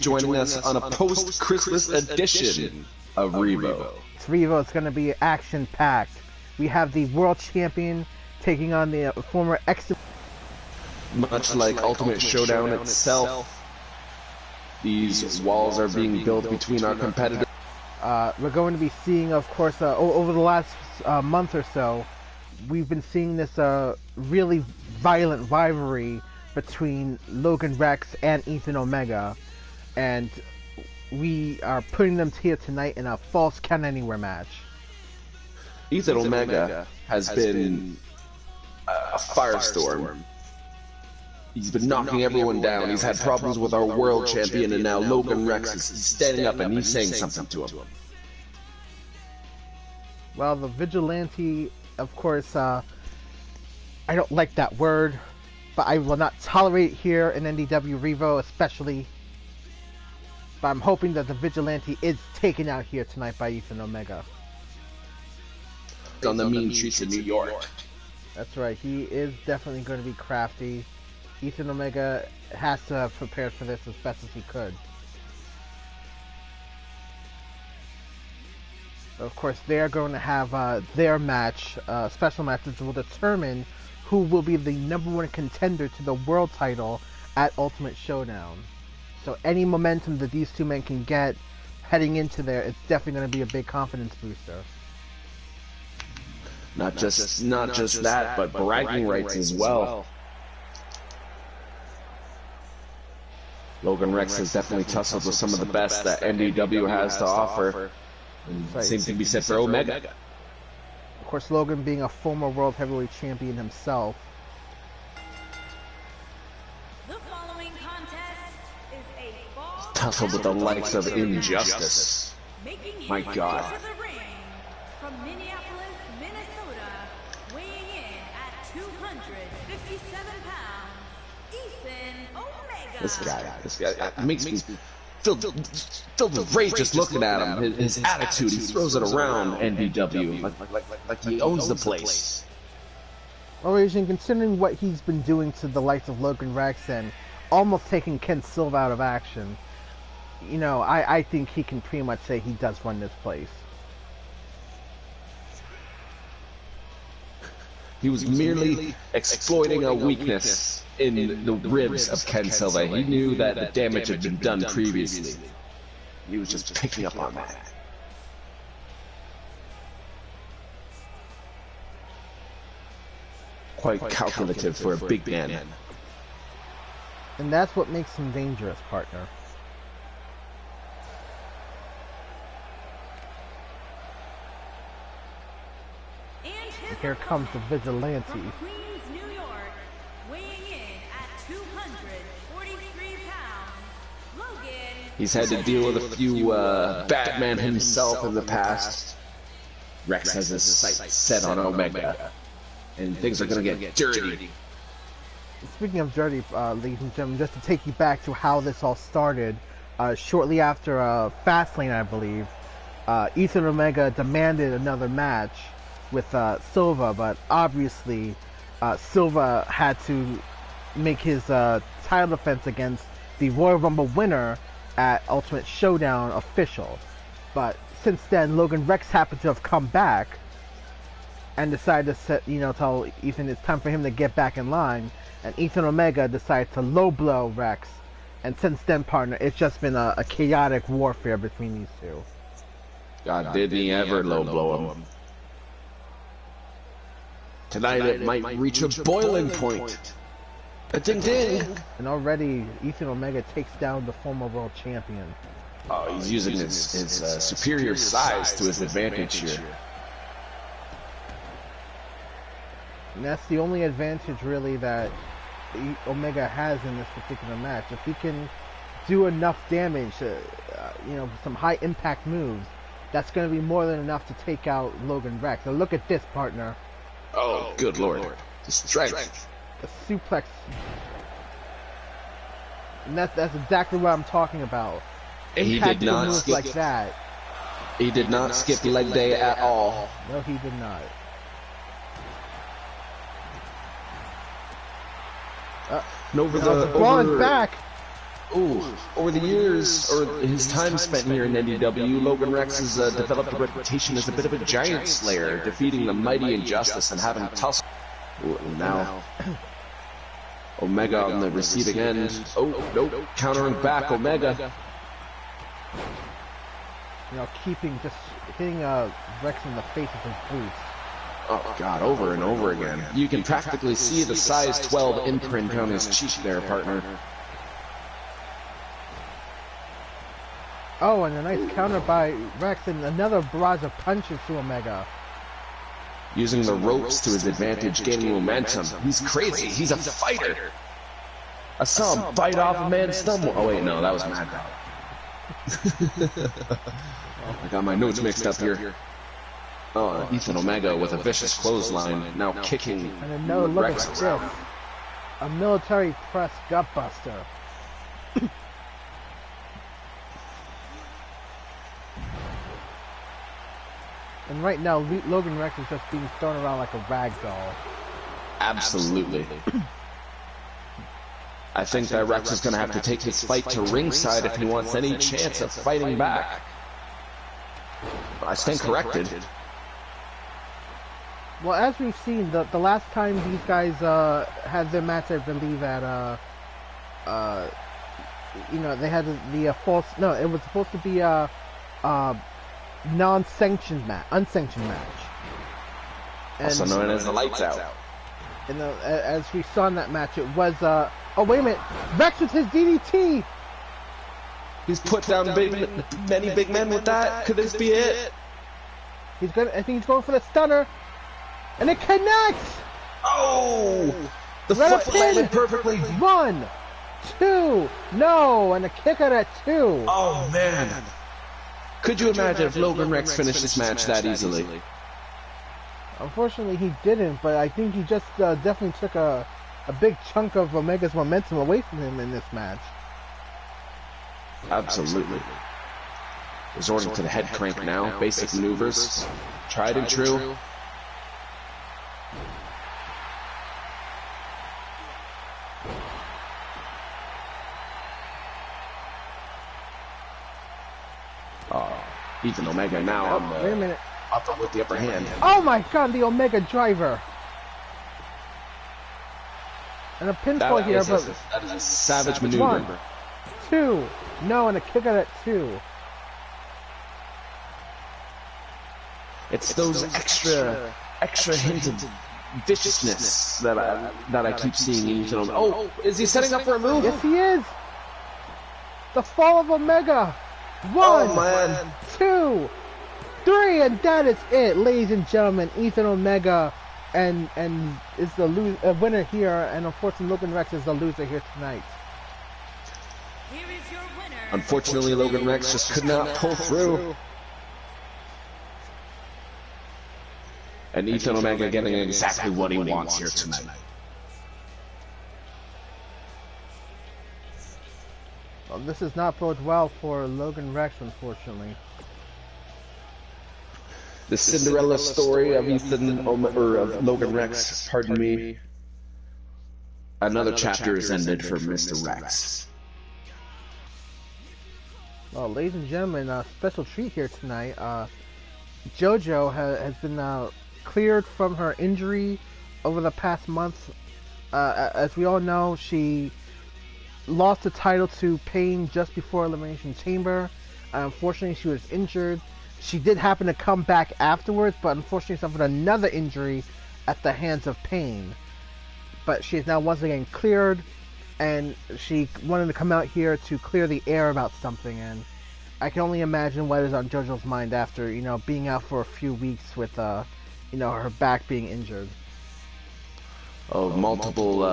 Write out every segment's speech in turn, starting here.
joining us on a post-Christmas edition of Revo. Revo is going to be action-packed. We have the world champion taking on the former ex. Much like Ultimate Showdown itself, these walls are being built between our competitors. We're going to be seeing, of course, over the last month or so, we've been seeing this really violent rivalry between Logan REKS and Ethan Omega, and we are putting them here tonight in a false count anywhere match. Ethan Omega has been a firestorm. He's been knocking everyone down. He's had problems with our world champion, and now Logan REKS is standing up and he's saying something to him. Well, the vigilante, of course, I don't like that word, but I will not tolerate it here in NDW Revo, especially. But I'm hoping that the vigilante is taken out here tonight by Ethan Omega. On the mean streets of New York. That's right, he is definitely going to be crafty. Ethan Omega has to have prepared for this as best as he could. Of course, they are going to have their match, special matches will determine who will be the #1 contender to the world title at Ultimate Showdown. So any momentum that these two men can get heading into there, it's definitely going to be a big confidence booster. Not just that, but bragging rights as well. Logan REKS has definitely tussled with some of the best that NDW has to offer. And same thing be said for Omega. Of course, Logan being a former World Heavyweight Champion himself. The following contest is a ball Tussled with the likes of Injustice. My God. From Minneapolis, Minnesota, weighing in at 257 pounds, Ethan Omega. This guy makes me filled with rage just looking at him. His attitude, he throws it around NDW like he owns the place. Well, Asian, considering what he's been doing to the likes of Logan REKS and almost taking Ken Silva out of action, you know, I think he can pretty much say he does run this place. He was merely exploiting a weakness in the ribs of Ken Silva. He knew that the damage had been done previously. He was just picking up on that. Quite calculative for a big man. And that's what makes him dangerous, partner. And here comes the vigilante. From Queens, New York, weighing in at 243 pounds, Logan. He's had to deal with a few Batman himself in the past. REKS has his sights set on Omega, and things are going to get dirty. Speaking of dirty, ladies and gentlemen, just to take you back to how this all started, shortly after Fastlane, I believe, Ethan Omega demanded another match with Silva, but obviously Silva had to make his title defense against the Royal Rumble winner at Ultimate Showdown official. But since then, Logan REKS happened to have come back and decided to tell Ethan it's time for him to get back in line, and Ethan Omega decided to low blow REKS, and since then, partner, it's just been a chaotic warfare between these two. God, didn't he ever low blow him? Tonight it might reach a boiling point. A ding ding! And already Ethan Omega takes down the former world champion. Oh, he's using his superior size to his advantage here. And that's the only advantage really that Omega has in this particular match. If he can do enough damage, some high impact moves, that's going to be more than enough to take out Logan REKS. Now look at this, partner. Oh, good lord. The strength. A suplex. And that's exactly what I'm talking about. He did not skip like that. He did not skip leg day at all. No, he did not. Over back. Ooh, over the years, or his time spent here in NDW, Logan REKS has developed a reputation as a bit of a giant slayer, defeating the mighty Injustice and having tussle. Now, Omega on the receiving end. Oh, nope, countering back, Omega. You know, just hitting REKS in the face with his boots. Oh god, over and over again. You can practically see the size 12 imprint on his cheek there, partner. Oh, and a nice counter by REKS and another barrage of punches to Omega. Using the ropes to his advantage, gaining momentum. He's crazy. He's a fighter. I saw him bite off a man's thumb. Oh wait, no, that was Mad Dog. I got my notes mixed up here. Oh, Ethan Omega with a vicious clothesline, now kicking and another look at REKS this. around. A military press gutbuster. And right now, Logan REKS is just being thrown around like a rag doll. Absolutely. I think that REKS is going to have to take his fight to ringside if he wants any chance of fighting back. I stand corrected. Well, as we've seen, the last time these guys had their match, I believe at you know, they had the false. No, it was supposed to be a unsanctioned match, and, Also known as the Lights Out. And as we saw in that match, it was oh wait a minute, REKS with his DDT. He's put down many big men with that. Could this be it? I think he's going for the stunner, and it connects. Oh, the Right foot up landed in. perfectly. 1, 2, no, and a kick out at 2. Oh man. Could you imagine if Logan REKS finished this match that easily? Unfortunately, he didn't, but I think he just definitely took a big chunk of Omega's momentum away from him in this match. Absolutely. Resorting to the head crank now. Basic maneuvers. Tried and true. Ethan Omega now on Wait a minute. with the upper hand. Oh my god, the Omega driver. And a pinfall here, but that is a savage maneuver. 1, 2, no, and a kick out at 2. It's those extra hints of viciousness that I keep seeing in Ethan Omega. Oh, is he setting up for a move? Yes, he is. The fall of Omega. 1, 2, 3, and that is it, ladies and gentlemen. Ethan Omega and is the winner here, and unfortunately Logan REKS is the loser here tonight. Here is your winner. Unfortunately, Logan REKS just could not pull through. And Ethan Omega getting exactly what he wants here tonight. Well, this does not bode well for Logan REKS, unfortunately. The Cinderella story of of Logan REKS, pardon me. Another chapter is ended for Mr. REKS. Well, ladies and gentlemen, a special treat here tonight. JoJo has been cleared from her injury over the past month. As we all know, she lost the title to Pain just before Elimination Chamber. Unfortunately, she was injured. She did happen to come back afterwards, but unfortunately suffered another injury at the hands of Pain. But she is now once again cleared, and she wanted to come out here to clear the air about something, and I can only imagine what is on JoJo's mind after, you know, being out for a few weeks with, you know, her back being injured. Of multiple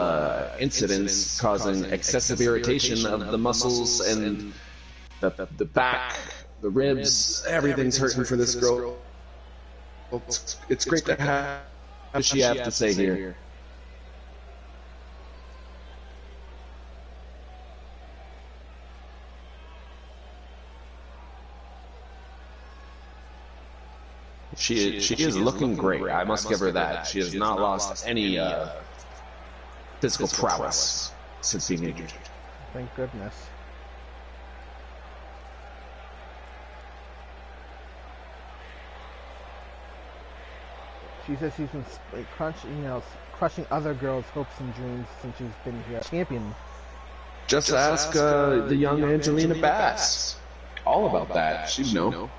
incidents causing excessive irritation of the muscles and the back, the ribs, everything's hurting for this girl. It's great to have what she have to say here. She is looking great. I must give her that. She has not lost any physical prowess since being injured. Thank goodness. She says she's been crushing other girls' hopes and dreams since she's been here. Champion. Just ask the young Angelina Bass. All about that. She'd know.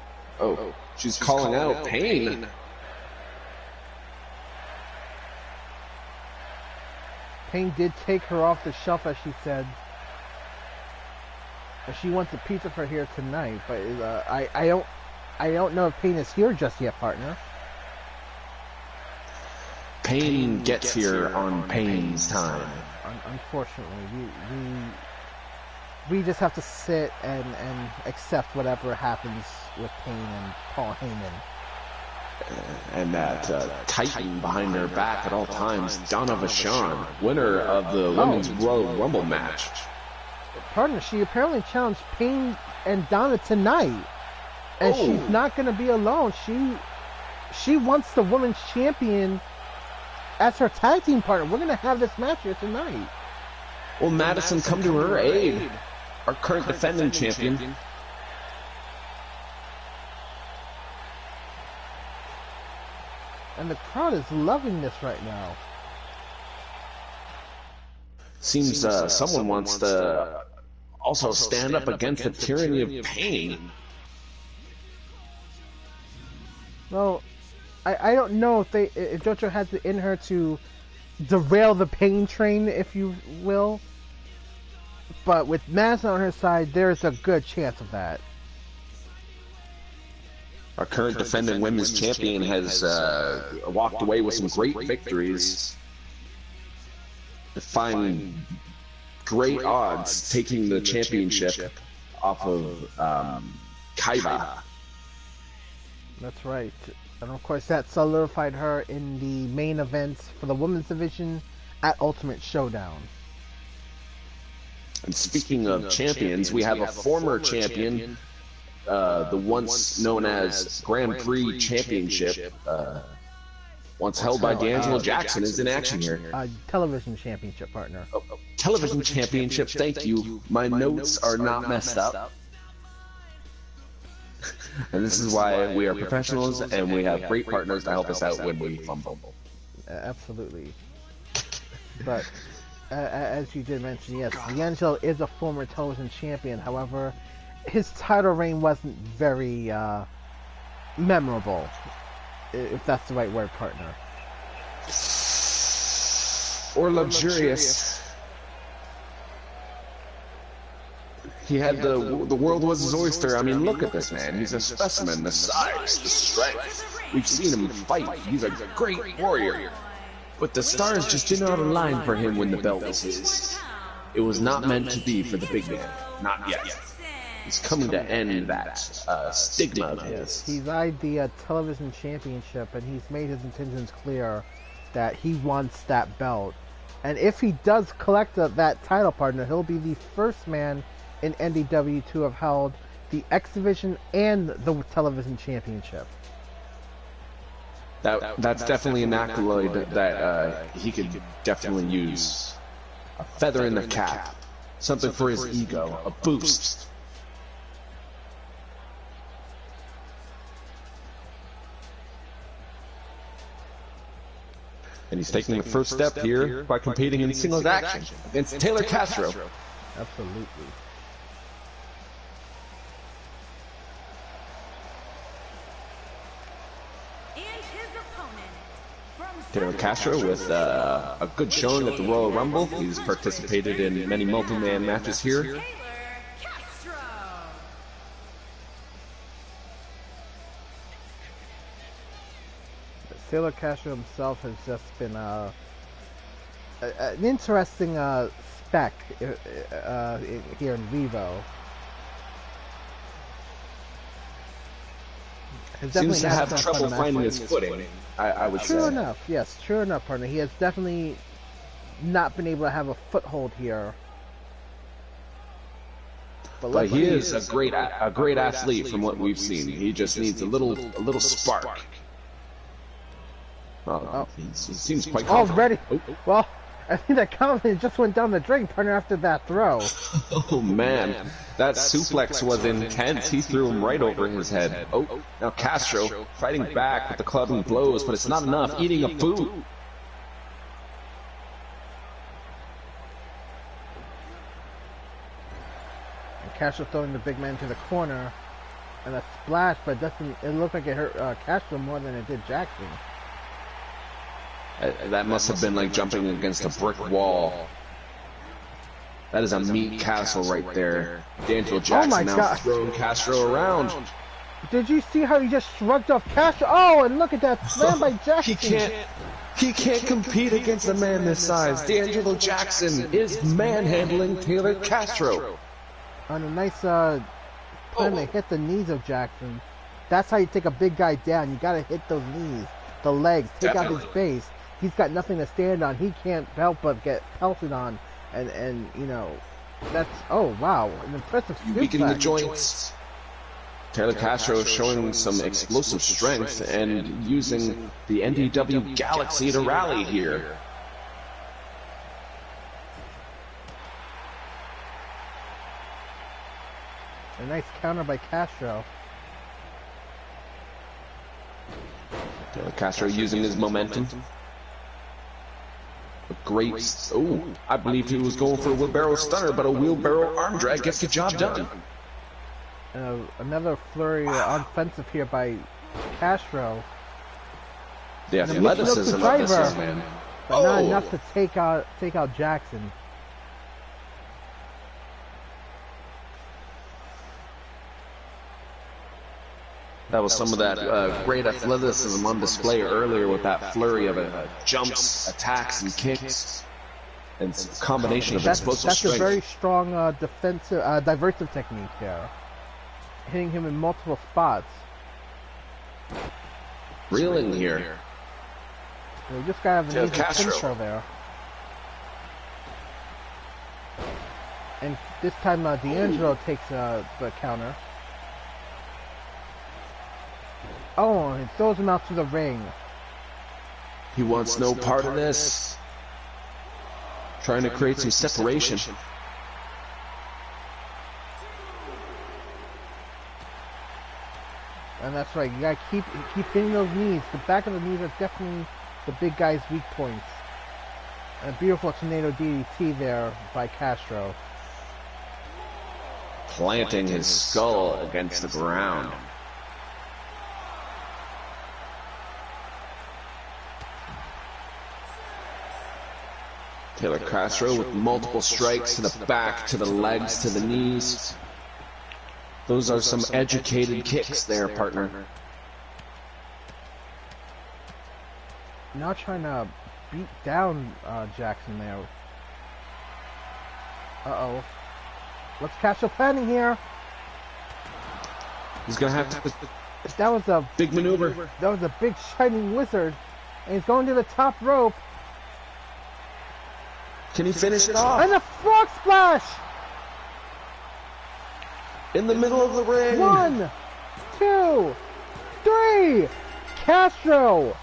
Oh, she's calling out Pain. Pain did take her off the shelf, as she said. She wants a pizza for here tonight, but I don't know if Pain is here just yet, partner. Pain gets here on Pain's time. Unfortunately, we just have to sit and accept whatever happens with Pain and Paul Heyman. And that Titan behind her back at all times, Donna Vachon, winner of the Women's Royal Rumble match. Partner, she apparently challenged Pain and Donna tonight, and she's not going to be alone. She wants the women's champion as her tag team partner. We're going to have this match here tonight. Well, Madison, come to her aid. Our current defending champion. And the crowd is loving this right now. Seems someone wants to also stand up against the tyranny of Pain. Well, I don't know if JoJo has it in her to derail the Pain train, if you will. But with Madison on her side, there's a good chance of that. Our current defending women's champion has walked away with some great victories, defying great odds, taking the championship off of Kaiba. That's right. And of course that solidified her in the main events for the women's division at Ultimate Showdown. And speaking of champions, we have a former champion, the once known as Grand Prix Championship, once held by D'Angelo Jackson, is in action here. Television Championship, partner. Television Championship, thank you. My notes are not messed up. And this is why we are professionals and we have great partners to help us out when we fumble. Absolutely. But as you did mention, yes, D'Angelo is a former television champion. However, his title reign wasn't very memorable, if that's the right word, partner. Or luxurious. He had the world was his oyster. I mean, look at this man. He's a specimen. The size, the strength. We've seen him fight. He's a great warrior. But the stars just did not align for him when the belt was his. It was not meant to be for the big man. Not yet. He's coming to end that stigma of his. He's eyed the television championship, and he's made his intentions clear that he wants that belt. And if he does collect that title, partner, he'll be the first man in NDW to have held the X Division and the television championship. That's definitely an accolade that he could definitely use. A feather in the cap. Something for his ego. A boost. And he's taking the first step here by competing in singles action against Taylor Castro. Absolutely. Taylor Castro with a good showing at the Royal Rumble. He's participated in many multi-man matches here. Taylor Castro himself has just been an interesting spec here in Revo. Seems to have trouble finding his footing, I would say. True enough, yes, true enough, partner. He has definitely not been able to have a foothold here. But he is a great athlete from what we've seen. He just needs a little spark. Oh, he seems quite confident. Already. Well, I think that confidence just went down the drain, partner, after that throw. Oh man, that suplex was intense. He threw him right over his head. Oh, now Castro fighting back with the clubbing blows, but it's not enough. Eating a boot. And Castro throwing the big man to the corner, and a splash, but it doesn't. It looked like it hurt Castro more than it did Jackson. That must have been like jumping against a brick wall. That is a meat castle right there. D'Angelo Jackson now throwing Castro around. Did you see how he just shrugged off Castro? Oh, and look at that slam by Jackson. He can't compete against a man this size. D'Angelo Jackson is manhandling Taylor Castro. On a nice plan to hit the knees of Jackson. That's how you take a big guy down. You gotta hit those knees, the legs, take out his face. He's got nothing to stand on. He can't help but get pelted on. And you know, that's, oh wow, an impressive suplex. Weakening the joints. Taylor Castro showing some explosive strength and using the NDW Galaxy to rally here. A nice counter by Castro. Taylor Castro using his momentum. A great, oh, I believe he was going for a wheelbarrow stunner, but a wheelbarrow arm drag gets the job done. Another flurry offensive here by Castro. The athleticism of this young man. But not enough to take out Jackson. That was some of that great athleticism on display earlier with that flurry of jumps, attacks, and kicks. And a combination of explosive strength. That's a very strong defensive, diversive technique there. Hitting him in multiple spots. Reeling here. We just gotta have an easy finisher there. And this time D'Angelo takes the counter. Oh, and throws him out to the ring. He wants no part of this. Trying to create some separation. And that's right, you gotta keep hitting those knees. The back of the knees are definitely the big guy's weak points. And a beautiful tornado DDT there by Castro. Planting his skull against the ground. Taylor Castro with multiple strikes to the back, to the legs, to the knees. Those are some educated kicks there, partner. Now trying to beat down Jackson there. Uh-oh. What's Castro planning here? He's going to have to... That was a big maneuver. That was a big shining wizard. And he's going to the top rope. Can he finish it off? And a frog splash! In the middle of the ring. 1, 2, 3! Castro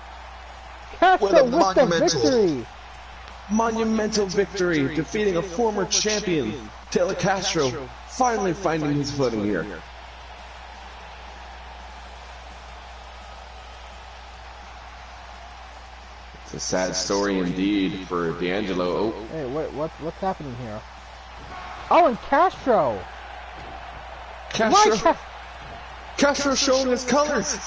with the victory! Monumental victory, defeating a former champion. Taylor Castro finally finding his footing here. It's a sad story indeed for D'Angelo. Oh. Hey, what's happening here? Oh, and Castro! Castro showing his colors!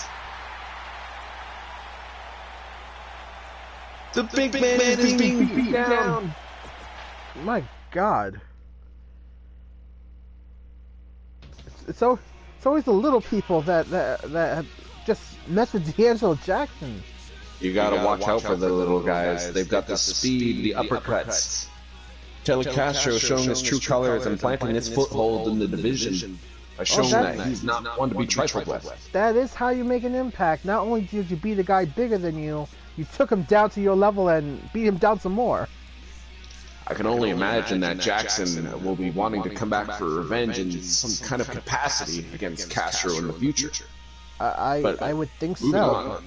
The big man is being beat down! My God. It's always the little people that just mess with D'Angelo Jackson. You gotta watch out for the little guys. They've got the speed, the uppercuts. Taylor Castro showing his true colors and planting his foothold in the division by showing that he's not one to be trifled with. That is how you make an impact. Not only did you beat a guy bigger than you, you took him down to your level and beat him down some more. I can only imagine that Jackson will be wanting to come back for revenge in some kind of capacity against Castro in the future. I would think so.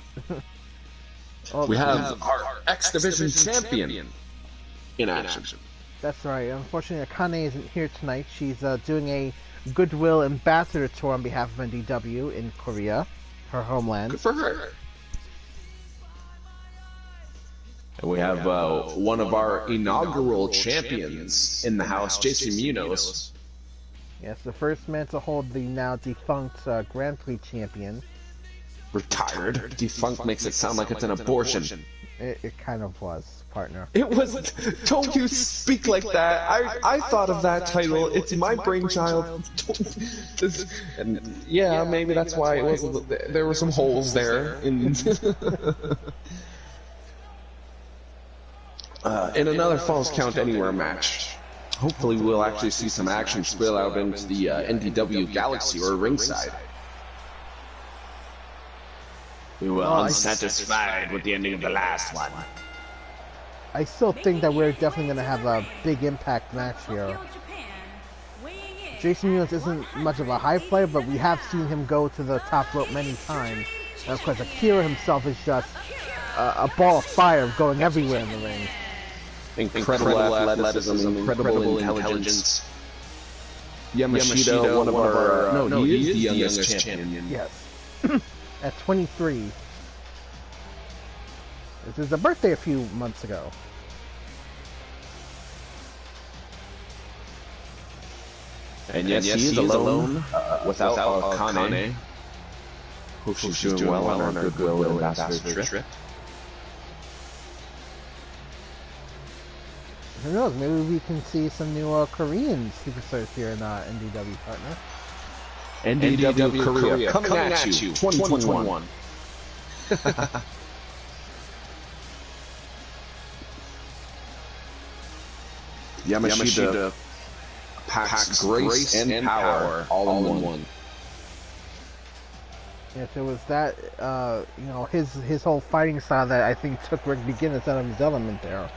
We have our X Division champion in action. That's right. Unfortunately, Akane isn't here tonight. She's doing a Goodwill Ambassador Tour on behalf of NDW in Korea, her homeland. Good for her. And we have one of our inaugural champions in the house, CIUNT. Yes, the first man to hold the now defunct Grand Prix champion. Retired. Defunct makes it sound like it's an abortion. It kind of was, partner. It was. Don't you speak like that. I thought of that title. It's my brainchild. And yeah, maybe that's why it was. There were some holes there. In another Falls Count Anywhere match. Hopefully we'll actually see some action spill out into the NDW Galaxy or ringside. We were unsatisfied with the ending of the last one. I still think that we're definitely going to have a big impact match here. CIUNT isn't much of a high flyer, but we have seen him go to the top rope many times. And of course, Akira himself is just a ball of fire going everywhere in the ring. Incredible athleticism, incredible intelligence. Yamashita, one of our... no, he is the youngest champion. Yes. At 23. This is a birthday a few months ago. And yes, he is alone without Akane. Hope she's doing well on her Goodwill Ambassador trip. Who knows, maybe we can see some new Korean superstars here in NDW, partner. NDW Korea coming at you, 2021. Yamashita packs grace and power all in one. Yes, it was that, you know, his whole fighting style that I think took Rick BEGINUS out of his element there.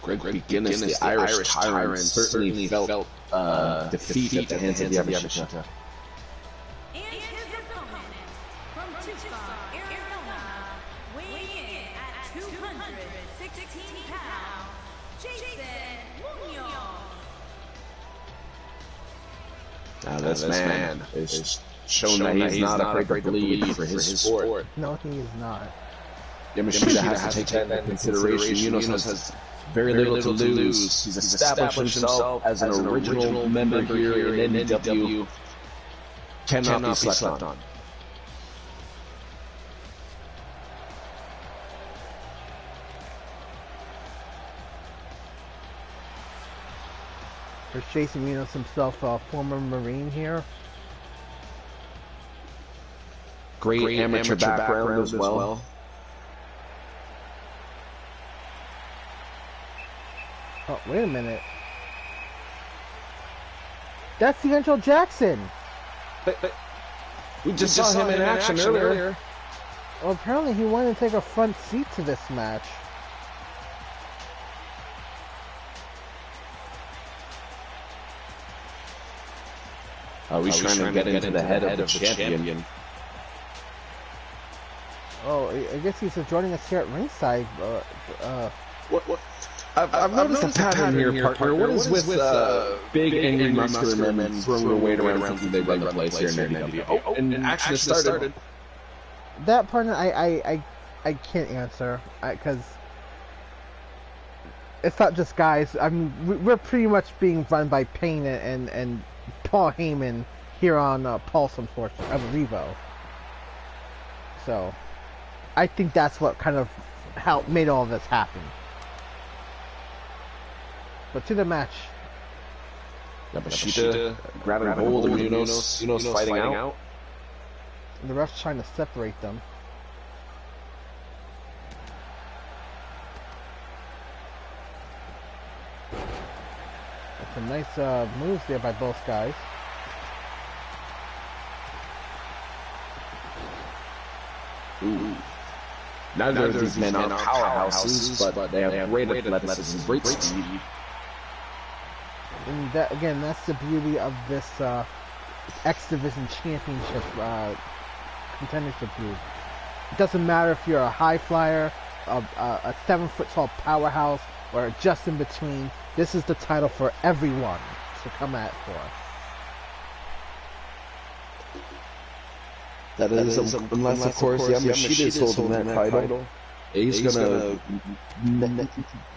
Greg BEGINUS, the Irish tyrant, certainly felt defeat at the hands of Yamashita. And his opponent from Tucson, Arizona, weighing in at 216 pounds, Jason Munoz. Now this man is shown that he's not afraid to bleed for his sport. No, he is not. Yamashita has to take that into consideration. Munoz has very little to lose. He's established himself as an original member here in NDW. Cannot be slept on. There's Jason Munoz himself, a former Marine here. Great amateur background as well. Oh, wait a minute. That's D'Angelo Jackson. But we just saw him in action earlier. Well, apparently he wanted to take a front seat to this match. He's trying to get into the head of the champion. Oh, I guess he's joining us here at ringside. What? I've noticed a pattern here, partner. What is with big, angry, muscular men throwing their weight around thinking they run the place here in NDW? Oh, and action has started. That partner, I can't answer, because it's not just guys. I mean, we're pretty much being run by Payne and Paul Heyman here on Pulse, unfortunately, of Revo. So, I think that's what kind of made all this happen. But to the match. Yamashita grabbing hold of Munoz fighting out. The ref's trying to separate them. Some nice moves there by both guys. Ooh. Neither of these men are powerhouses, but they have great athleticism, great speed. And that, again, that's the beauty of this X Division Championship contendership group. It doesn't matter if you're a high flyer, a 7-foot-tall powerhouse or just in between. This is the title for everyone to come at for. That is, unless of course Yamashita is holding that title. He's gonna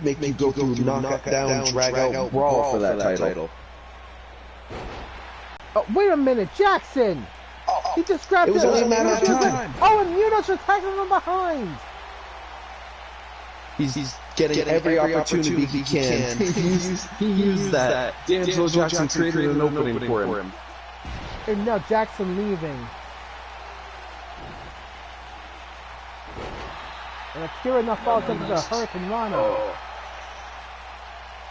make you go through knockdown, drag out, brawl for that title. Oh, wait a minute, Jackson! He just grabbed it. It was only a matter of time. Oh, and Munoz attacking from behind. He's getting every opportunity he can. he used that. D'Angelo Jackson created an opening for him. And now Jackson leaving. And Akira now falls into the Hurricane Rana.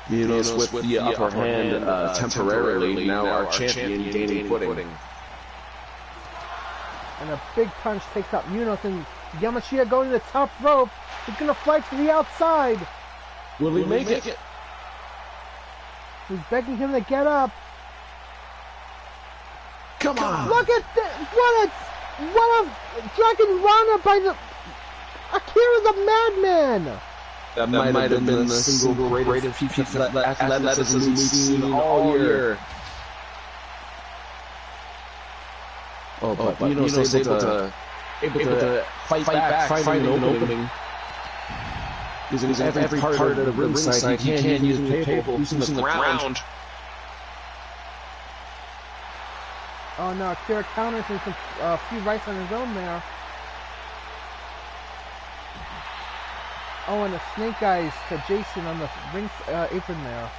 Munoz with the upper hand temporarily. Now our champion gaining footing. And a big punch takes out Munoz, and Yamashita going to the top rope. He's going to fight to the outside. Will he make it? He's begging him to get up. Come on! Look at this! What a Dragon Rana by the... Akira's a madman! That might have been the single greatest piece of athleticism we've seen all year. Oh, but Munoz is able to fight back, finding an opening. Using every part of the ringside he can, using the table, using the ground. Oh no, Akira counters with a few rights on his own there. Oh, and a snake eyes to Jason on the ring apron there.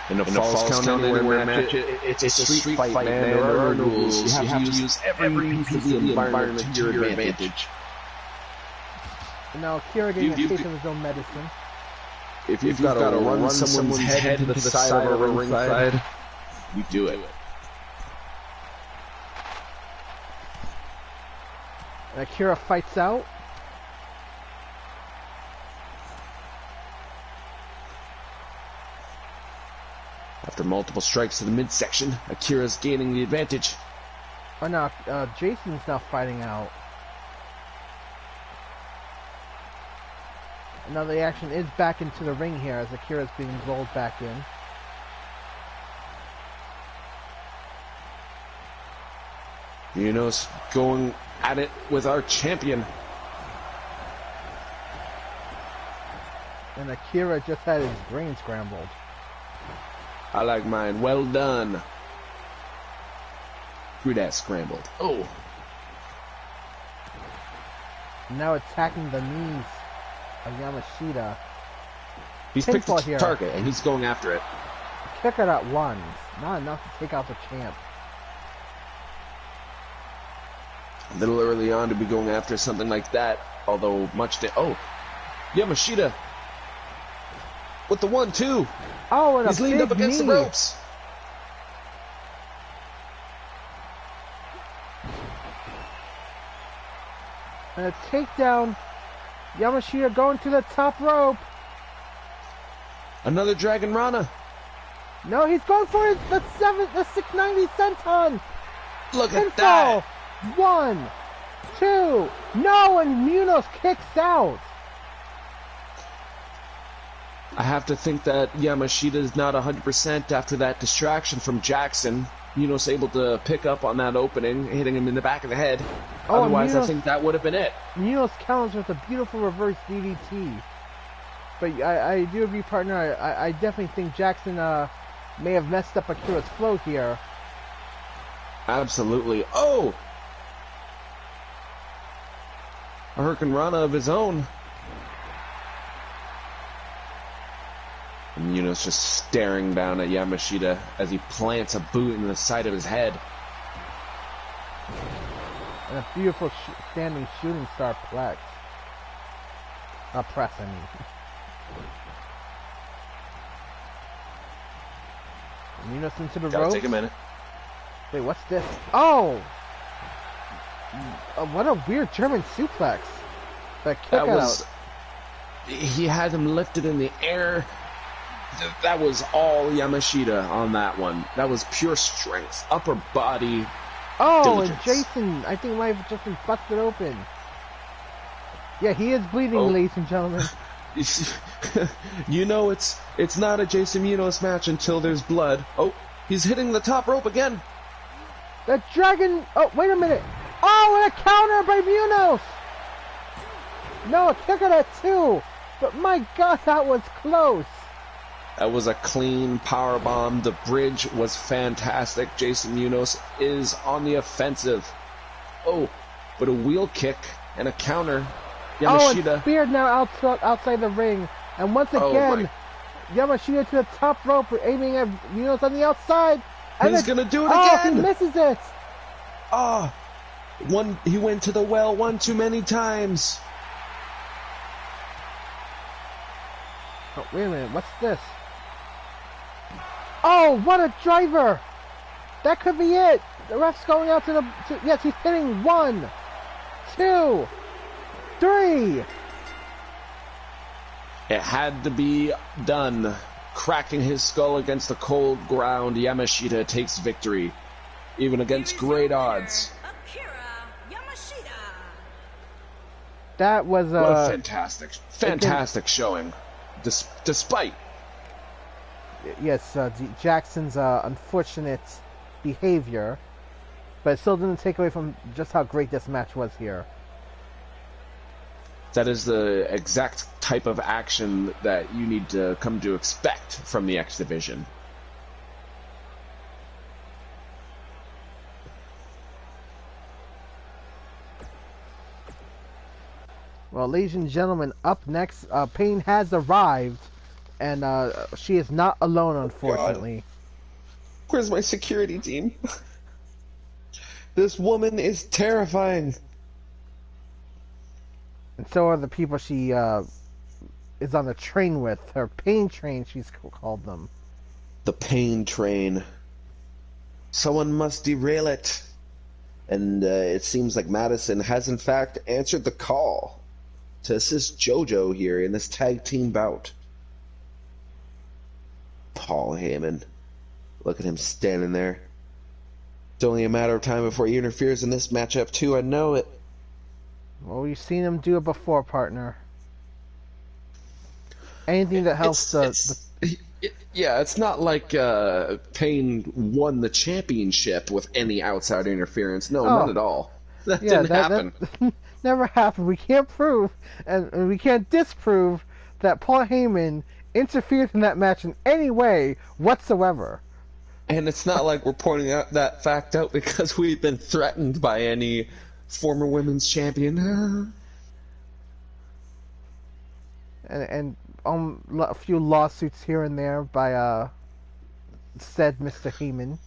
In a false count anywhere match, it's a street fight, man. There are no rules. You have to use every piece of the environment to your advantage. And now Akira getting a taste of his own medicine. If you've got to run someone's head into the side of a ringside, you do it. And Akira fights out. After multiple strikes to the midsection, Akira's gaining the advantage. Oh no, Jason's now fighting out. And now the action is back into the ring here as Akira's being rolled back in. Munoz going at it with our champion. And Akira just had his brain scrambled. I like mine well done. Through that scrambled. Oh. Now attacking the knees of Yamashita. He's picked the target and he's going after it. Kick it at one. Not enough to take out the champ. A little early on to be going after something like that. Although much to... Oh. Yamashita. With the 1-2. Oh, and he's leaned up against the ropes. And a takedown. Yamashita going to the top rope. Another Dragon Rana. No, he's going for the 690 senton. Look at that. 1, 2. No, and Munoz kicks out. I have to think that Yamashita is not 100% after that distraction from Jackson. Munoz able to pick up on that opening, hitting him in the back of the head. Oh, otherwise, Munoz, I think that would have been it. Munoz counters with a beautiful reverse DDT. But I do agree, partner. I definitely think Jackson may have messed up Akira's flow here. Absolutely. Oh! A Hurricane Rana of his own. And Munoz just staring down at Yamashita as he plants a boot in the side of his head. And a beautiful standing shooting star press, I mean. Munoz into the ropes. Take a minute. Wait, what's this? Oh! What a weird German suplex. That kick out. He had him lifted in the air. That was all Yamashita on that one. That was pure strength. Upper body, Oh, Diligence. and Jason, I think, might have just been busted open. Yeah, he is bleeding, Oh. ladies and gentlemen. You know it's not a Jason Munoz match until there's blood. Oh, he's hitting the top rope again. The dragon... Oh, wait a minute. Oh, and a counter by Munoz. No, a kick out at 2. But my God, that was close. That was a clean power bomb. The bridge was fantastic. Jason Munoz is on the offensive. Oh, but a wheel kick and a counter. Oh, and Yamashita. Spear now outside the ring. And once again, Yamashita to the top rope, aiming at Munoz on the outside. And He's going to do it Oh, again. he misses it. He went to the well one too many times. Oh, wait a minute, what's this? Oh, what a driver! That could be it! The ref's going out to the... yes, he's hitting 1, 2, 3! It had to be done. Cracking his skull against the cold ground, Yamashita takes victory, even against great odds. Akira Yamashita. That was What a fantastic showing. Despite. Yes, Jackson's unfortunate behavior, but it still didn't take away from just how great this match was here. That is the exact type of action that you need to come to expect from the X Division. Well, ladies and gentlemen, up next, Pain has arrived, and she is not alone, unfortunately. Where's my security team? This woman is terrifying. And so are the people she is on the train with. Her pain train, she's called them. The pain train. Someone must derail it. And it seems like Madison has in fact answered the call to assist JoJo here in this tag team bout. Paul Heyman. Look at him standing there. It's only a matter of time before he interferes in this matchup too, I know it. Well, we've seen him do it before, partner. Anything that helps Yeah, it's not like Payne won the championship with any outside interference. No, not at all. That didn't happen. That never happened. We can't prove, and we can't disprove, that Paul Heyman interfered in that match in any way whatsoever. And it's not like we're pointing out that fact out because we've been threatened by any former women's champion. And a few lawsuits here and there by said Mr. Heyman.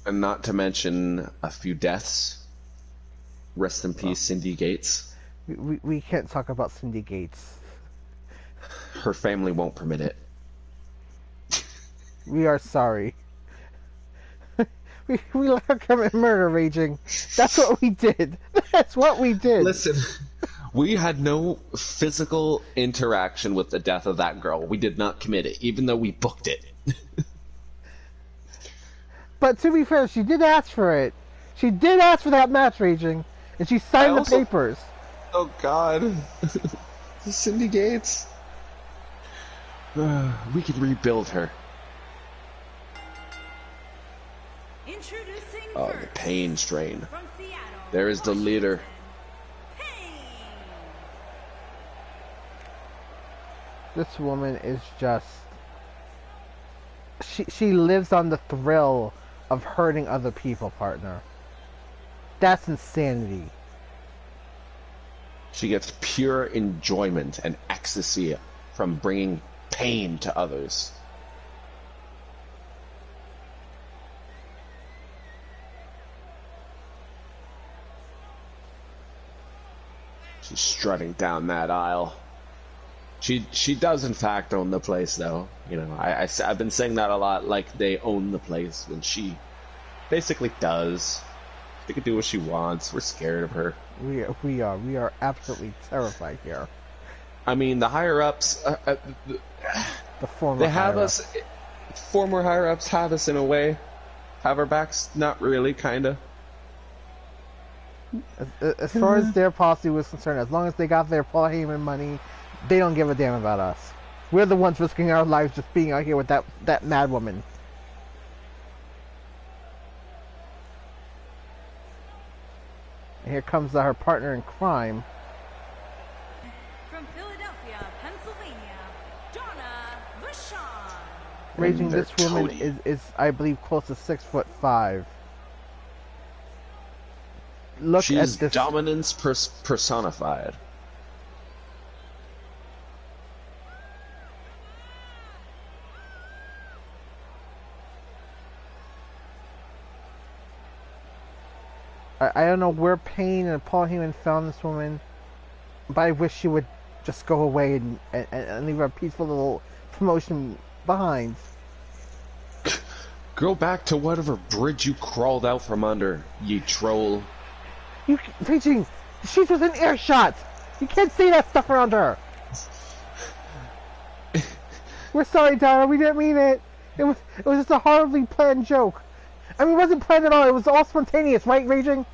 And not to mention a few deaths. Rest in peace, Cindy Gates. We can't talk about Cindy Gates. Her family won't permit it. We are sorry. we let her commit murder raging. That's what we did. That's what we did. Listen, we had no physical interaction with the death of that girl. We did not commit it, even though we booked it. But to be fair, she did ask for it. She did ask for that match raging, and she signed the papers. Oh God, Cindy Gates. We could rebuild her. Introducing Oh, the first, pain strain. from Seattle, There is the leader. Pain. This woman is just... She lives on the thrill of hurting other people, partner. That's insanity. She gets pure enjoyment and ecstasy from bringing pain to others. She's strutting down that aisle. She does in fact own the place, though. You know, I've been saying that a lot, like they own the place, when she basically does. She can do what she wants. We're scared of her. We are absolutely terrified here. I mean, the higher ups, The former they have higher-ups. us. Former higher ups have us in a way. Have our backs, not really, kinda. As far as their policy was concerned, as long as they got their Paul Heyman money, they don't give a damn about us. We're the ones risking our lives just being out here with that mad woman. And here comes her partner in crime. From Philadelphia, Pennsylvania, Donna Vachon. Raging, this woman Cody. is I believe close to 6'5". Look She's at this. dominance personified. I don't know where Payne and Paul Heyman found this woman, but I wish she would just go away and leave a peaceful little promotion behind. Go back to whatever bridge you crawled out from under, ye troll. You, Raging, she's within earshot. You can't say that stuff around her. We're sorry, Donna. We didn't mean it. It was just a horribly planned joke. I mean, it wasn't planned at all. It was all spontaneous, right, Raging?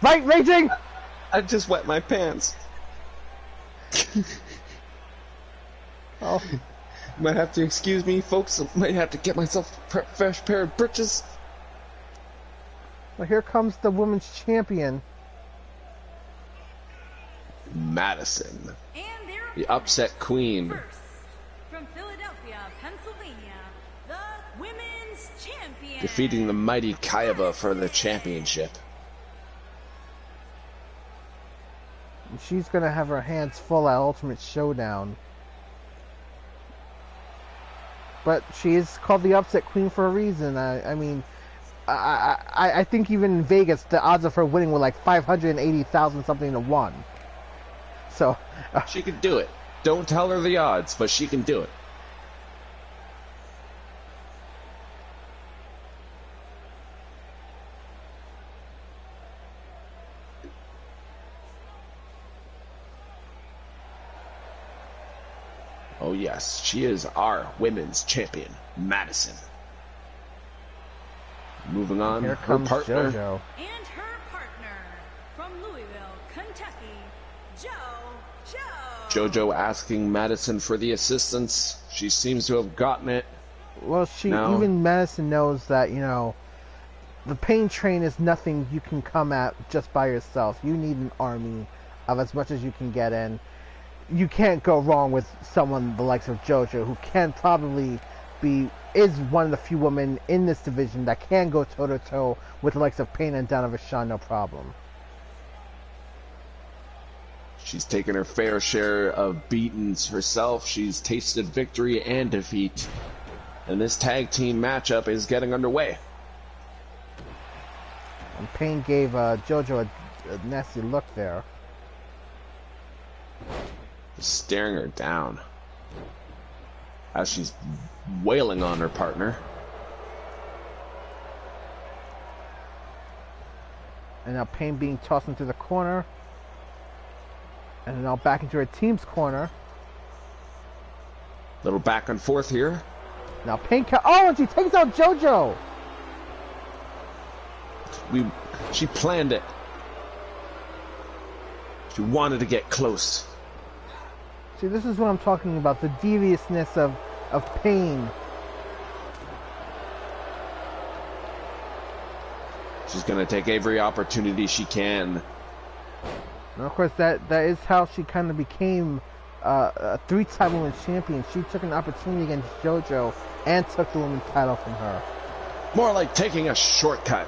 Right, Raging? I just wet my pants. Oh, Might have to excuse me, folks. I might have to get myself a fresh pair of britches. well, here comes the women's champion. Madison, And their the upset queen. first, from Philadelphia, Pennsylvania, the women's champion. Defeating the mighty Kaiba for the championship. She's gonna have her hands full at Ultimate Showdown. But she is called the upset queen for a reason. I mean, I think even in Vegas, the odds of her winning were like 580,000 something to 1. So, She can do it. Don't tell her the odds, but she can do it. Oh yes, she is our women's champion, Madison. Moving on, here her comes partner. JoJo. And her partner, from Louisville, Kentucky, JoJo asking Madison for the assistance. She seems to have gotten it. Well, No. even Madison knows that, you know, the pain train is nothing you can come at just by yourself. You need an army of as much as you can get in. You can't go wrong with someone the likes of JoJo, who can probably is one of the few women in this division that can go toe-to-toe with the likes of Payne and Donna Vachon, no problem. She's taken her fair share of beatings herself. She's tasted victory and defeat. And this tag team matchup is getting underway. And Payne gave JoJo a nasty look there. Staring her down as she's wailing on her partner. And now Payne being tossed into the corner. And now back into her team's corner. Little back and forth here. Now Payne oh, and she takes out JoJo! She planned it. She wanted to get close. See, this is what I'm talking about, the deviousness of Payne. She's gonna take every opportunity she can. And of course, that is how she kind of became a 3-time women's champion. She took an opportunity against JoJo and took the women's title from her. More like taking a shortcut.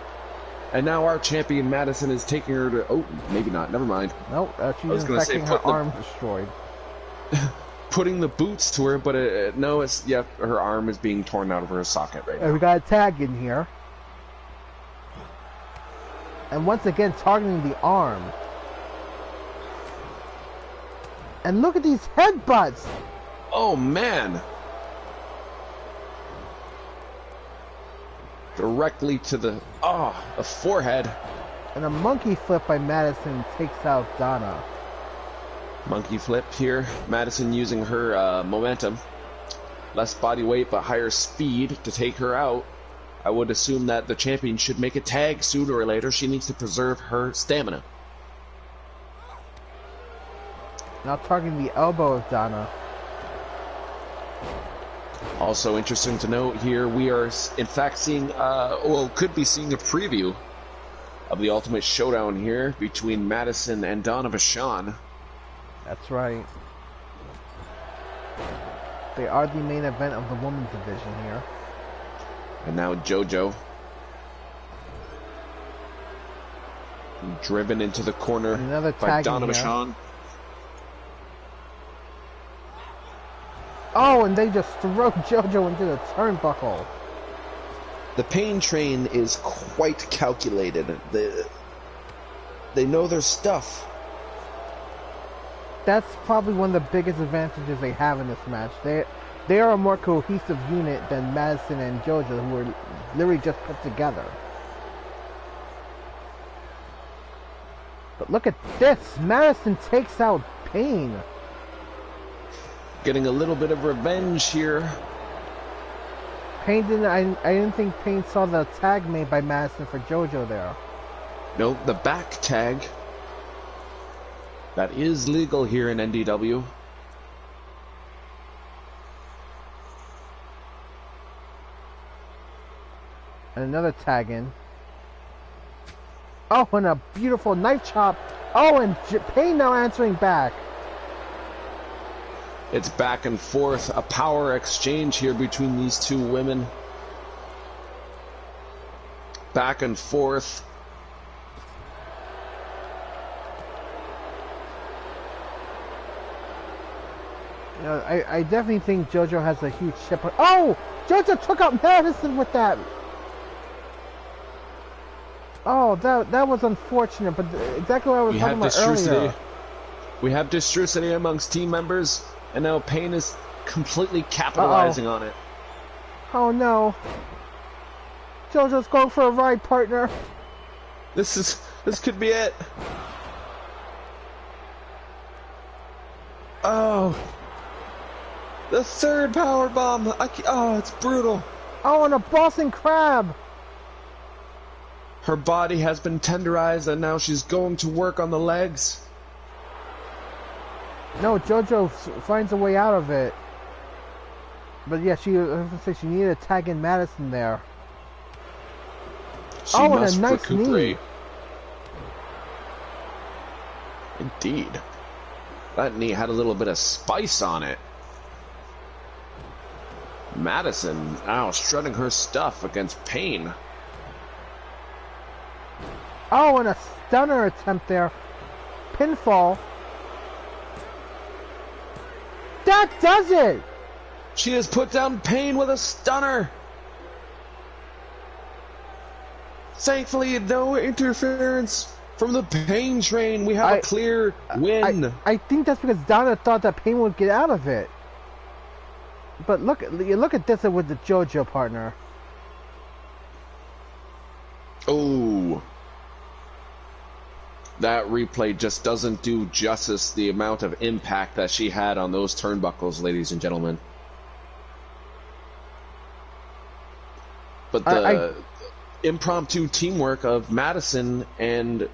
And now our champion Madison is taking her to... Oh, maybe not. Never mind. Nope, she's was gonna say, infecting her put the- arm destroyed. Putting the boots to her, but no, it's... Yeah, her arm is being torn out of her socket right now. We got a tag in here. And once again, targeting the arm. And look at these headbutts! Oh, man! Directly to the... the forehead. And a monkey flip by Madison takes out Donna. Monkey flip here. Madison using her momentum. Less body weight, but higher speed to take her out. I would assume that the champion should make a tag sooner or later. She needs to preserve her stamina. Now targeting the elbow of Donna. Also interesting to note here, we are in fact seeing, could be seeing a preview of the Ultimate Showdown here between Madison and Donna Vachon. That's right. They are the main event of the women's division here. And now JoJo. Driven into the corner by Donna Vachon. Oh, and they just throw JoJo into the turnbuckle. The pain train is quite calculated. They know their stuff. That's probably one of the biggest advantages they have in this match. They are a more cohesive unit than Madison and JoJo, who are literally just put together. But look at this. Madison takes out Pain. Getting a little bit of revenge here. Pain didn't. I didn't think Pain saw the tag made by Madison for JoJo there. No, the back tag. That is legal here in NDW. And another tag in. Oh, and a beautiful knife chop. Oh, and Pain now answering back. It's back and forth, a power exchange here between these two women. Back and forth. You know, I definitely think JoJo has a huge chip. Oh! JoJo took out Madison with that! Oh, that was unfortunate, but exactly what I was talking about earlier. We have distrusity amongst team members, and now Pain is completely capitalizing on it. Oh no. JoJo's going for a ride, partner. This could be it. Oh. The third power bomb. Oh, it's brutal. Oh, and a Boston Crab. Her body has been tenderized, and now she's going to work on the legs. No, JoJo finds a way out of it. But yeah, she needed to tag in Madison there. She must and a nice recuperate. Knee. Indeed. That knee had a little bit of spice on it. Madison now strutting her stuff against Pain. Oh, and a stunner attempt there. Pinfall. That does it! She has put down Pain with a stunner. Thankfully, no interference from the Pain train. We have a clear win. I think that's because Donna thought that Pain would get out of it. But look at this with the JoJo partner. Oh. That replay just doesn't do justice the amount of impact that she had on those turnbuckles, ladies and gentlemen. But the impromptu teamwork of Madison and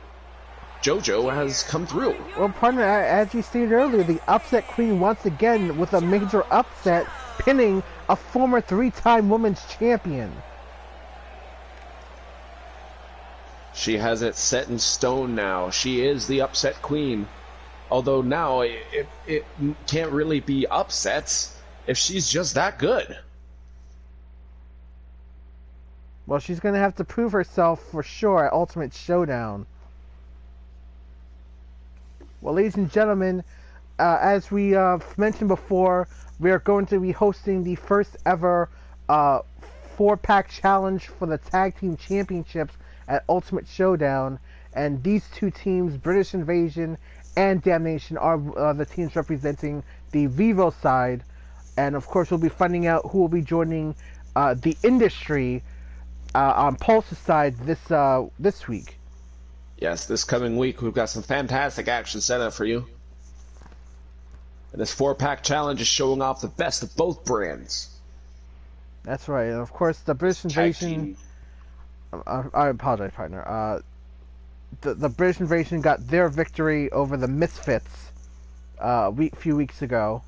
JoJo has come through. Well, partner, as you stated earlier, the upset queen once again with a major upset, pinning a former 3-time women's champion. She has it set in stone now. She is the upset queen. Although now it can't really be upsets if she's just that good. Well, she's going to have to prove herself for sure at Ultimate Showdown. Well, ladies and gentlemen, as we mentioned before, we are going to be hosting the first ever 4-pack challenge for the Tag Team Championships at Ultimate Showdown. And these two teams, British Invasion and Damnation, are the teams representing the Revo side. And of course, we'll be finding out who will be joining the Industry on Pulse's side this week. Yes, this coming week we've got some fantastic action set up for you. And this 4-pack challenge is showing off the best of both brands. That's right. And of course, the British Invasion I apologize, partner. The British Invasion got their victory over the Misfits few weeks ago.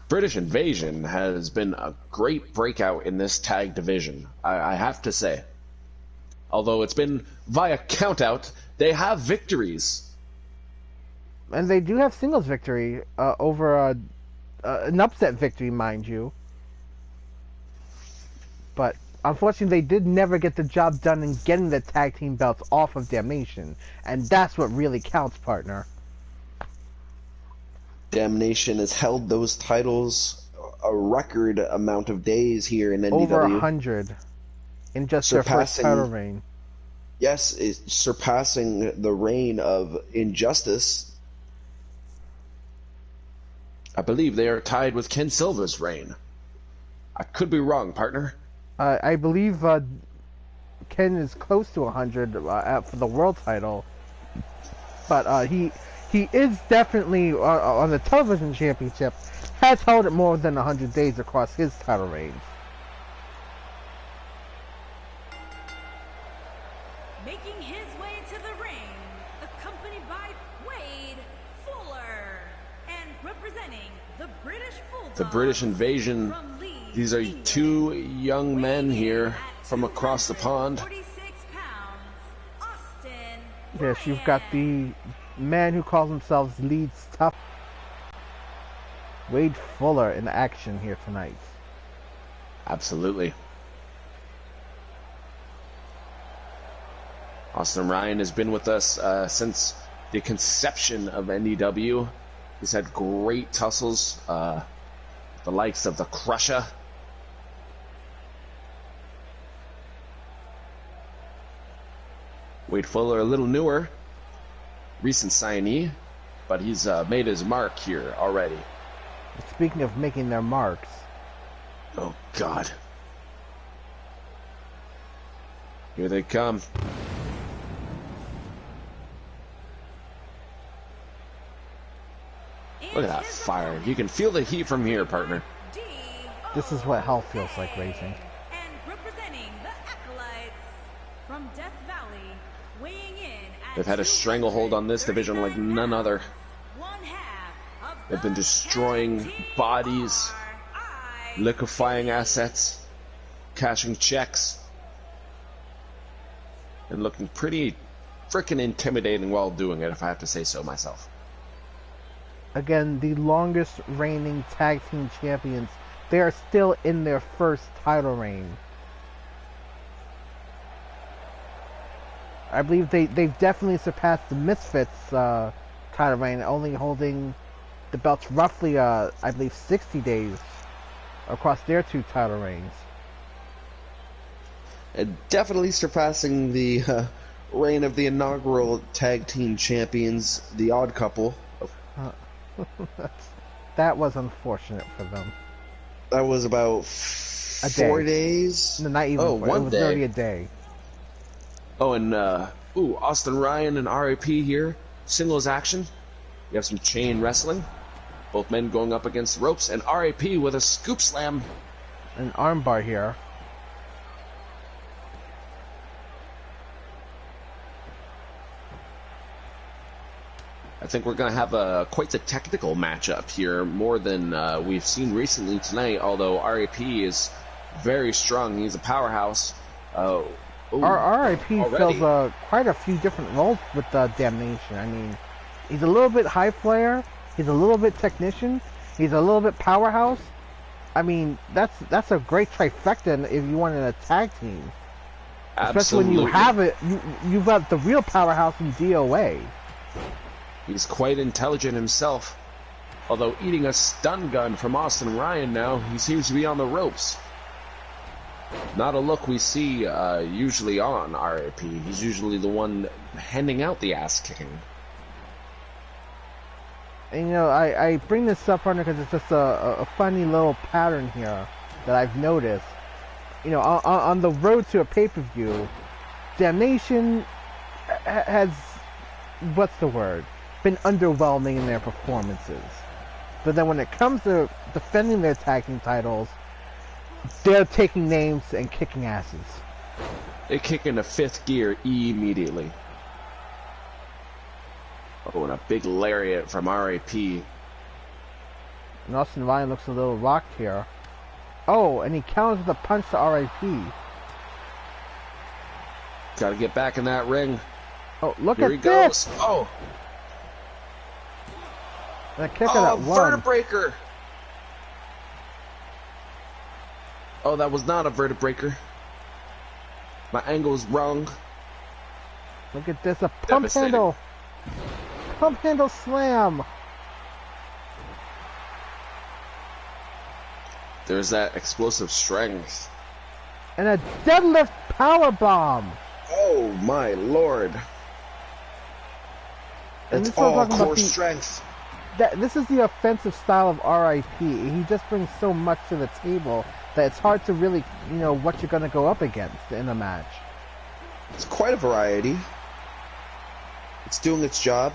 British Invasion has been a great breakout in this tag division, I have to say. Although it's been via countout, they have victories. And they do have singles victory over an upset victory, mind you. But unfortunately, they did never get the job done in getting the tag team belts off of Damnation. And that's what really counts, partner. Damnation has held those titles a record amount of days here in NDW. Over 100 in just their first title reign. Yes, it's surpassing the reign of Injustice. I believe they are tied with Ken Silva's reign. I could be wrong, partner. I believe Ken is close to 100 for the world title. But he is definitely, on the television championship, has held it more than 100 days across his title reigns. Making his way to the ring, accompanied by Wade Fuller, and representing the British Bulldogs. The British Invasion. These are two young men here from across the pond. Yes, you've got the man who calls himself Leeds Tough, Wade Fuller, in action here tonight. Absolutely. Austin Ryan has been with us since the conception of NDW. He's had great tussles, the likes of the Crusher. Wade Fuller, a little newer, recent signee, but he's made his mark here already. Speaking of making their marks. Oh, God. Here they come. Look at that fire. You can feel the heat from here, partner. This is what hell feels like racing. And representing the Acolytes from Death Valley, weighing in at They've had a stranglehold on this division like none other. They've been destroying bodies, liquefying assets, cashing checks, and looking pretty frickin' intimidating while doing it, if I have to say so myself. Again, the longest reigning tag team champions. They are still in their first title reign. I believe they've definitely surpassed the Misfits title reign, only holding the belts roughly, I believe, 60 days across their two title reigns. Definitely surpassing the reign of the inaugural tag team champions, the Odd Couple. That was unfortunate for them. That was about 4 days? No, not even 4. One it was day. Nearly a day. Oh, and Austin Ryan and R.I.P. here. Singles action. You have some chain wrestling. Both men going up against the ropes. And R.I.P. with a scoop slam. An armbar here. I think we're going to have quite the technical matchup here, more than we've seen recently tonight, although R.I.P. is very strong. He's a powerhouse. Our R.I.P. fills quite a few different roles with Damnation. I mean, he's a little bit high flyer, he's a little bit technician, he's a little bit powerhouse. I mean, that's a great trifecta if you want in a tag team. Absolutely. Especially when you have it, you've got the real powerhouse in DOA. He's quite intelligent himself. Although eating a stun gun from Austin Ryan now, he seems to be on the ropes. Not a look we see usually on R.I.P. He's usually the one handing out the ass kicking. And, you know, I bring this up, partner, because it's just a funny little pattern here that I've noticed. You know, on the road to a pay-per-view, Damnation has, what's the word, been underwhelming in their performances. But then when it comes to defending their tag team titles, They're taking names and kicking asses. They kick into 5th gear immediately. Oh, and a big lariat from R.I.P. And Austin Ryan looks a little rocked here. Oh, and he counters with a punch to R.I.P. Gotta get back in that ring. Oh, look Here at he this! goes. Oh, And a kick out at one. vertebreaker. Oh, that was not a vertebreaker. My angle's wrong. Look at this, a pump Devastating. handle. Pump handle slam. There's that explosive strength. And a deadlift power bomb. Oh my lord. And It's this is what I'm all talking about, core the- strength. This is the offensive style of R.I.P. He just brings so much to the table that it's hard to really, what you're going to go up against in a match. It's quite a variety. It's doing its job.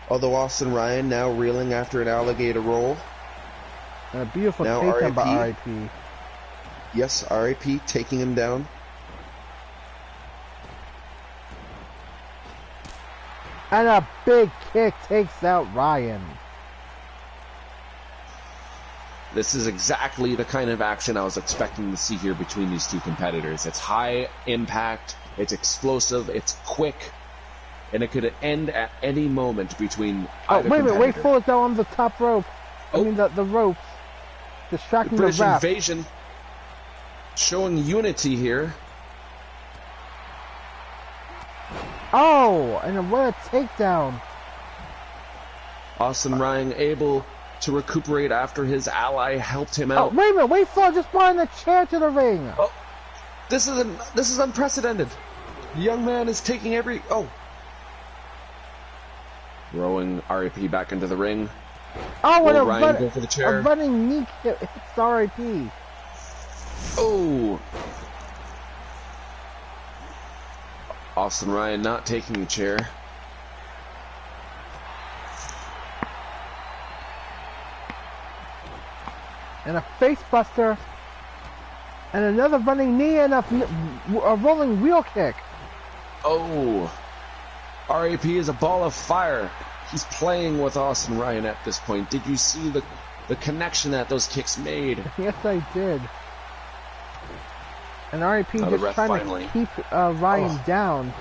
Although Austin Ryan now reeling after an alligator roll. And a beautiful Now takedown by R.I.P.. R.I.P. Yes, R.I.P. taking him down. And a big kick takes out Ryan. This is exactly the kind of action I was expecting to see here between these two competitors. It's high impact, it's explosive, it's quick, and it could end at any moment between either Wait a minute, competitor. Wade Fuller's down on the top rope. I Oh. mean, the ropes. Distracting the British ref. invasion showing unity here. Oh, and what a takedown. Austin Ryan able to recuperate after his ally helped him Oh, out. wait a minute, Wade Fuller just brought in a chair to the ring. Oh, this is unprecedented. The young man is taking every... Oh. Throwing R.I.P. back into the ring. Oh, and Will Ryan go for the chair? a running knee kick hits R.I.P. Oh. Austin Ryan not taking the chair. And a face buster. And another running knee and a rolling wheel kick. Oh. R.I.P. is a ball of fire. He's playing with Austin Ryan at this point. Did you see the connection that those kicks made? Yes, I did. And R.I.P. Now the just ref trying finally- to keep Ryan down.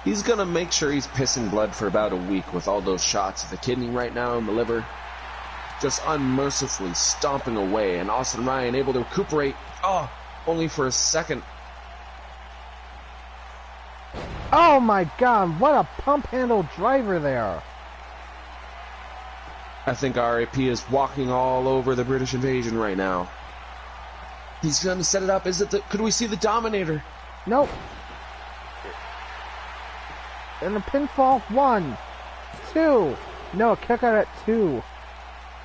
He's going to make sure he's pissing blood for about a week with all those shots of the kidney right now and the liver. Just unmercifully stomping away. And Austin Ryan able to recuperate. Oh, only for a second. Oh my god, what a pump handle driver there. I think R.I.P. is walking all over the British invasion right now. He's going to set it up. Could we see the Dominator? Nope. And a pinfall, 1, 2. No, kick out at 2.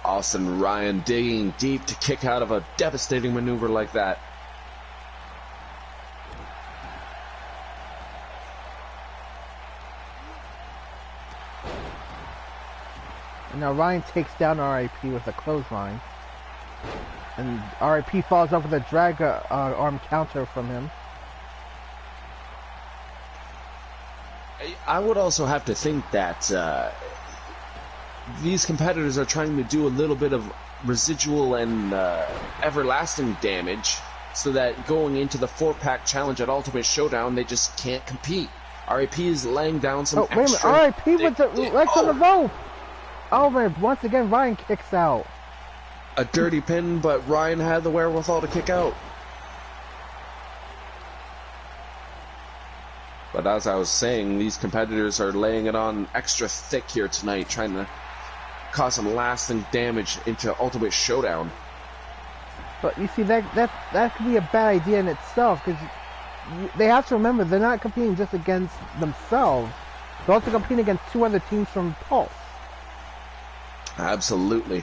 Austin Ryan digging deep to kick out of a devastating maneuver like that. And now Ryan takes down R.I.P. with a clothesline. And R.I.P. follows up with a drag arm counter from him. I would also have to think that these competitors are trying to do a little bit of residual and everlasting damage so that going into the 4-pack challenge at Ultimate Showdown, they just can't compete. R.I.P. is laying down some Wait a minute, extra... R.I.P. with the legs on the rope. Oh man, once again Ryan kicks out. A dirty pin, but Ryan had the wherewithal to kick out. But as I was saying, these competitors are laying it on extra thick here tonight, trying to cause some lasting damage into Ultimate Showdown. But you see, that could be a bad idea in itself, because they have to remember they're not competing just against themselves. They're also competing against 2 other teams from Pulse. Absolutely.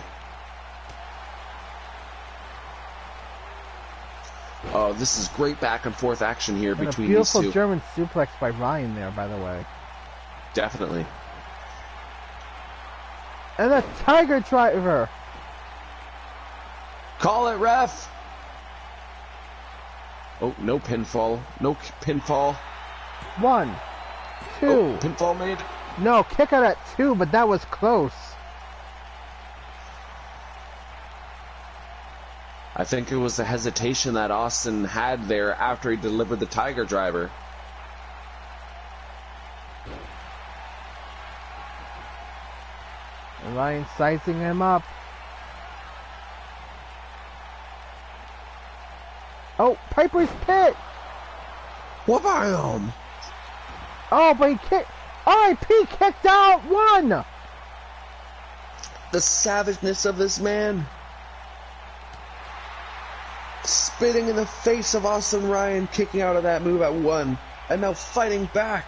Oh, this is great back and forth action here And between a beautiful these two. German suplex by Ryan there, by the way. Definitely. And a Tiger Driver. Call it, ref! Oh, no pinfall. No pinfall. 1, 2. Oh, pinfall made. No, kick out at 2, but that was close. I think it was the hesitation that Austin had there after he delivered the Tiger Driver. And Ryan sizing him up. Oh, Piper's Pit! Wha-bam! Oh, but he kicked... R.I.P. kicked out 1! The savageness of this man. Spitting in the face of Austin Ryan, kicking out of that move at 1. And now fighting back.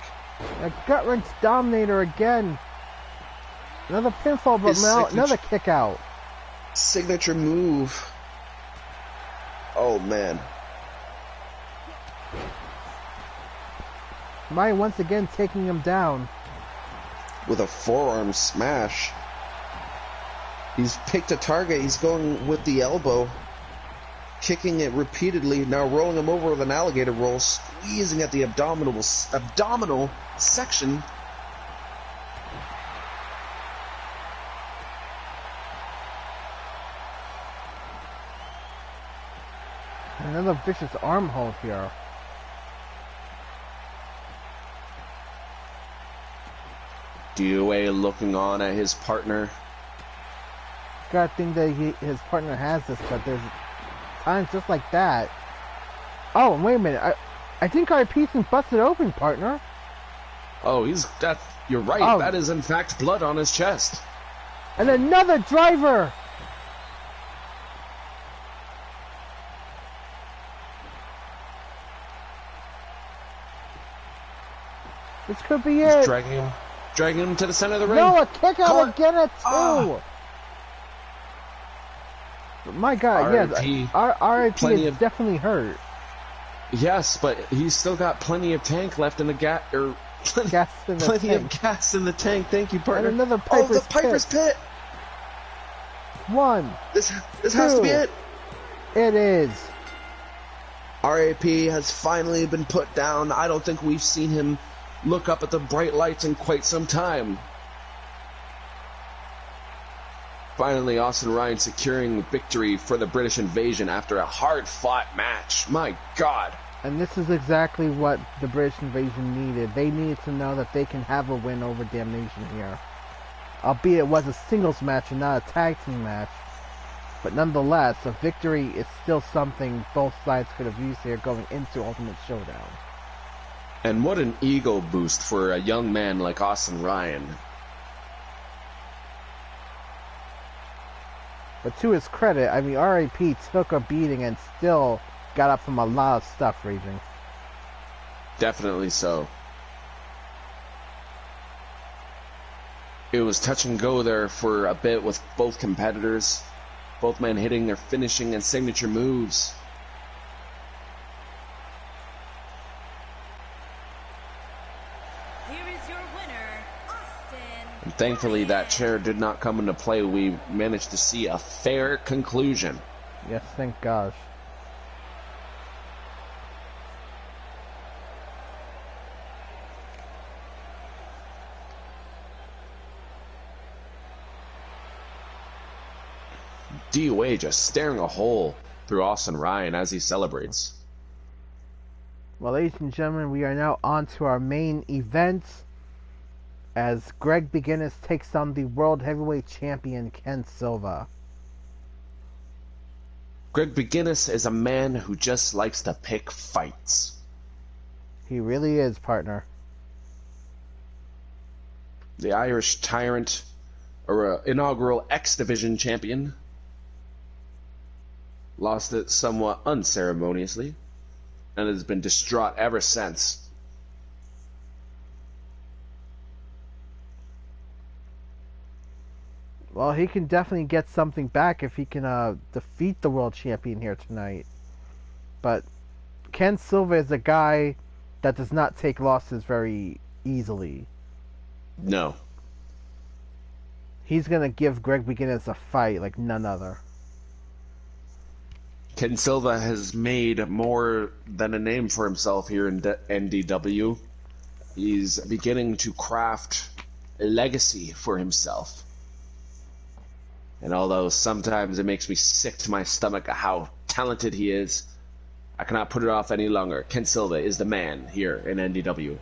A gut wrench dominator again. Another pinfall, but now another kick out. Signature move. Oh, man. Ryan once again taking him down. With a forearm smash. He's picked a target. He's going with the elbow. Kicking it repeatedly. Now rolling him over with an alligator roll. Squeezing at the abdominal section. Another vicious arm hold here. DOA looking on at his partner. Gotta think that his partner has this, but there's times just like that. Oh, wait a minute. I think R.I.P's been busted open, partner. Oh, you're right. Oh. That is in fact blood on his chest. And another driver! This could be it. He's dragging him to the center of the ring. No, a kick out again at 2. Ah. My God, R.I.P. yes, R.I.P. Plenty is of- definitely hurt. Yes, but he's still got plenty of tank left in the Gas in the plenty tank. of gas in the tank. Thank you, partner. And another the Piper's Pit. 1. This has to be 2. it. It is. R.I.P. has finally been put down. I don't think we've seen him look up at the bright lights in quite some time. Finally, Austin Ryan securing victory for the British Invasion after a hard-fought match. My God. And this is exactly what the British Invasion needed. They needed to know that they can have a win over Damnation here. Albeit it was a singles match and not a tag team match. But nonetheless, a victory is still something both sides could have used here going into Ultimate Showdown. And what an ego boost for a young man like Austin Ryan. But to his credit, I mean, R.I.P. took a beating and still got up from a lot of stuff, Raging. Definitely so. It was touch and go there for a bit with both competitors. Both men hitting their finishing and signature moves. Here is your winner, Austin. And thankfully that chair did not come into play. We managed to see a fair conclusion. Yes, thank gosh. DOA just staring a hole through Austin Ryan as he celebrates. Well, ladies and gentlemen, we are now on to our main event as Greg BEGINUS takes on the World Heavyweight Champion Ken Silva. Greg BEGINUS is a man who just likes to pick fights. He really is, partner. The Irish Tyrant, or inaugural X Division champion, lost it somewhat unceremoniously, and has been distraught ever since. Well, he can definitely get something back if he can defeat the world champion here tonight. But Ken Silva is a guy that does not take losses very easily. No. He's going to give Greg BEGINUS a fight like none other. Ken Silva has made more than a name for himself here in NDW. He's beginning to craft a legacy for himself. And although sometimes it makes me sick to my stomach at how talented he is, I cannot put it off any longer. Ken Silva is the man here in NDW.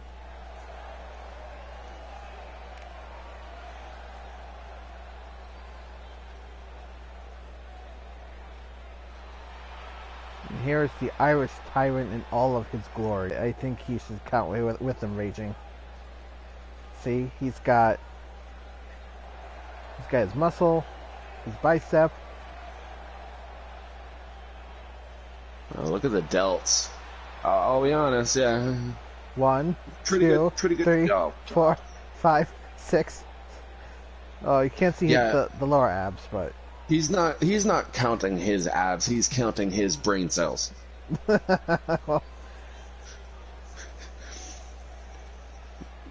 And here's the Irish Tyrant in all of his glory. I think he should count with him raging. See, he's got his muscle, his bicep. Oh, look at the delts. I'll be honest, yeah. 1, Pretty 2, good 3, job. 4, 5, 6. Oh, you can't see the lower abs, but he's not counting his abs. He's counting his brain cells.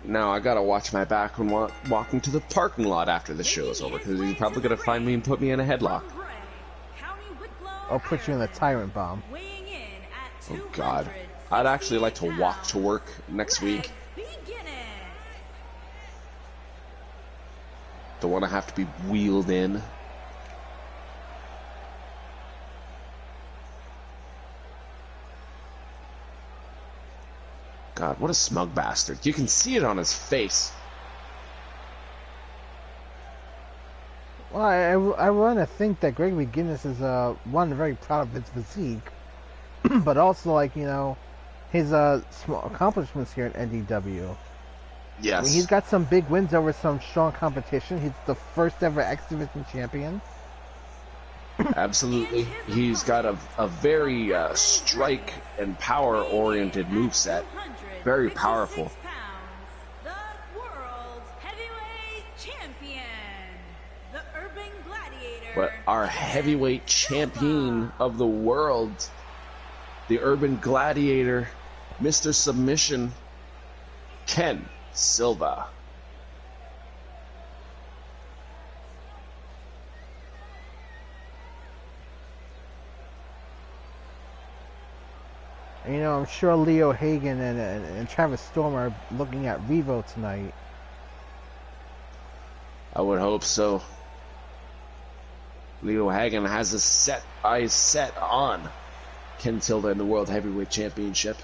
Now I gotta watch my back when walking to the parking lot after the show is over, because he's probably gonna find me and put me in a headlock. I'll put you in the Tyrant Bomb. Oh God, I'd actually like to walk to work next week. Don't want to have to be wheeled in. God, what a smug bastard. You can see it on his face. Well, I want to think that Greg BEGINUS is one, very proud of his physique, but also, like, you know, his small accomplishments here in NDW. Yes. I mean, he's got some big wins over some strong competition. He's the first ever X Division champion. Absolutely. He's got a very strike and power oriented moveset. Very powerful. The world heavyweight champion, the urban gladiator. But our heavyweight champion of the world, the urban gladiator, Mr. Submission, Ken Silva. You know, I'm sure Leo Hagen and Travis Storm are looking at Revo tonight. I would hope so. Leo Hagen has his eyes set on Ken Silva in the World Heavyweight Championship.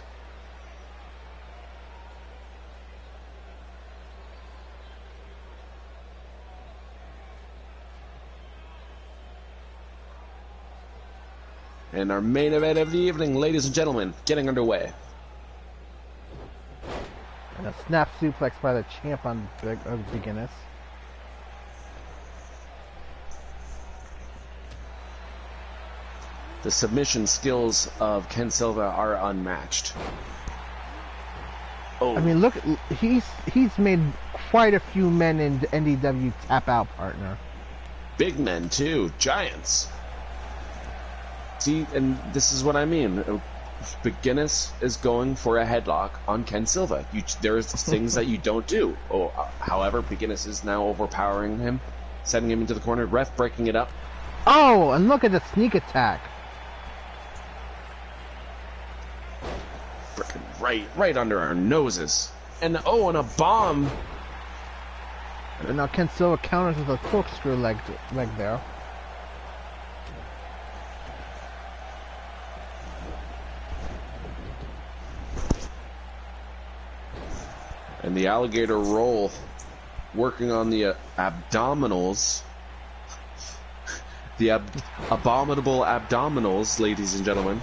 And our main event of the evening, ladies and gentlemen, getting underway. And a snap suplex by the champ on BEGINUS. The submission skills of Ken Silva are unmatched. Oh. I mean, look, he's made quite a few men in NDW tap out, partner. Big men too, giants. See, and this is what I mean. BEGINUS is going for a headlock on Ken Silva. There's things that you don't do. Oh, however, BEGINUS is now overpowering him, sending him into the corner. Ref breaking it up. Oh, and look at the sneak attack. Frickin' right under our noses. And and a bomb. And now Ken Silva counters with a corkscrew leg there. And the alligator roll, working on the abdominals. The abominable abdominals, ladies and gentlemen,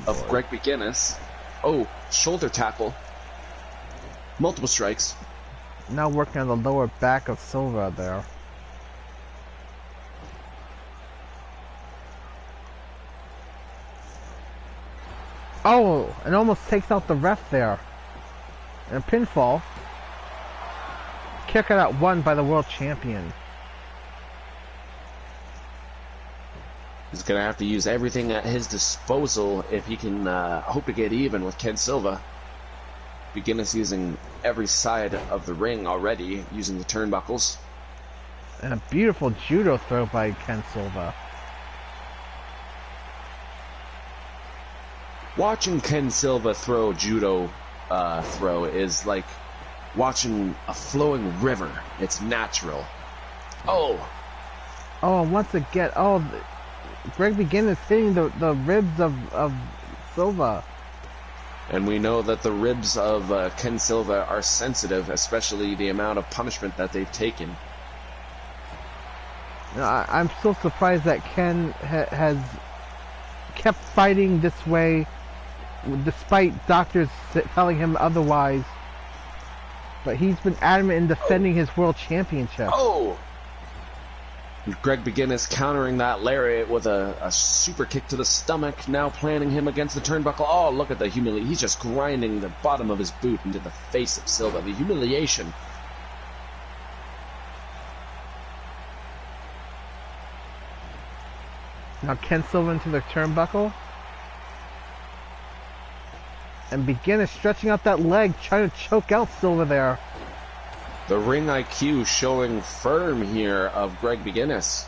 of Greg BEGINUS. Oh, shoulder tackle. Multiple strikes. Now working on the lower back of Silva there. Oh, and almost takes out the ref there. And a pinfall. Kick out one by the world champion. He's going to have to use everything at his disposal if he can hope to get even with Ken Silva. BEGINUS using every side of the ring already, using the turnbuckles. And a beautiful judo throw by Ken Silva. Watching Ken Silva throw judo throw is like watching a flowing river. It's natural. Oh, once again, Greg BEGINUS hitting the ribs of Silva. and we know that the ribs of Ken Silva are sensitive, especially the amount of punishment that they've taken. I'm still surprised that Ken has kept fighting this way, despite doctors telling him otherwise. But he's been adamant in defending his world championship. Oh! Greg BEGINUS countering that lariat with a super kick to the stomach, now planting him against the turnbuckle. Oh, look at the humiliation. He's just grinding the bottom of his boot into the face of Silva. The humiliation. Now Ken Silva into the turnbuckle. And BEGINUS stretching out that leg, trying to choke out Silva there. The ring IQ showing firm here of Greg BEGINUS.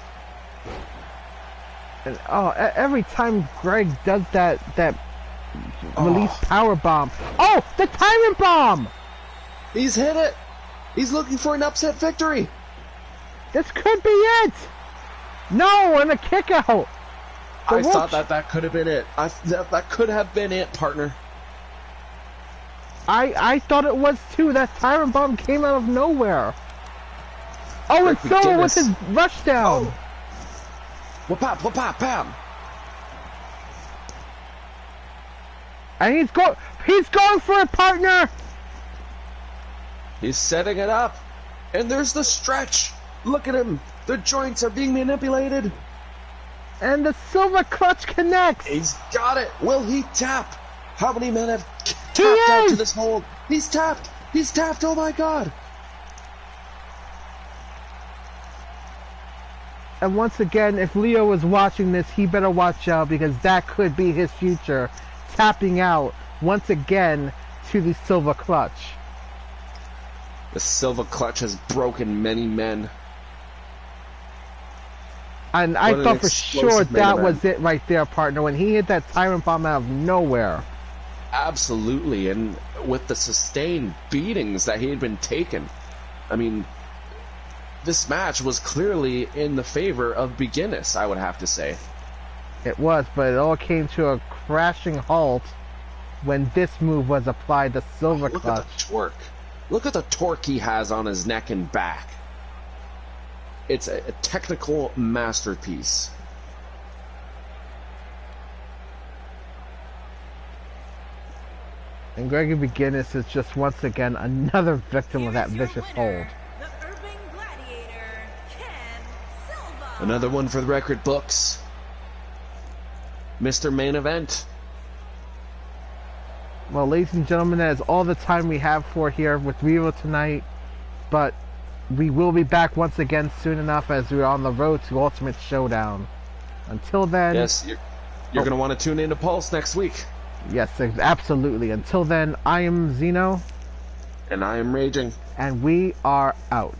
And every time Greg does that release power bomb. Oh, the tyrant bomb! He's hit it! He's looking for an upset victory! This could be it! No, and a kick out! I thought that could have been it. That could have been it, partner. I thought it was too. That tyrant bomb came out of nowhere. Oh, and Silva with his rush down. Oh. Whoop-pop, whoop-pop, bam. And he's going for it, partner. He's setting it up. And there's the stretch. Look at him. The joints are being manipulated. And the Silva clutch connects. He's got it. Will he tap? How many men have tapped out to this hold? He's tapped. He's tapped. Oh my God. And once again, if Leo is watching this, he better watch out, because that could be his future. Tapping out once again to the Silva clutch. The Silva clutch has broken many men. And I thought for sure that was it right there, partner, when he hit that tyrant bomb out of nowhere. Absolutely, and with the sustained beatings that he had been taking, I mean, this match was clearly in the favor of BEGINUS, I would have to say. It was, but it all came to a crashing halt when this move was applied, the Silva clutch. Look at the torque. Look at the torque he has on his neck and back. It's a technical masterpiece. And Greg BEGINUS is just once again another victim of that vicious hold. The Urban Gladiator, Ken Silva. Another one for the record books. Mr. Main Event. Well, ladies and gentlemen, that is all the time we have for here with Revo tonight. But we will be back once again soon enough, as we're on the road to Ultimate Showdown. Until then... Yes, you're going to want to tune in to Pulse next week. Yes, absolutely. Until then, I am Xeno. And I am Raging. And we are out.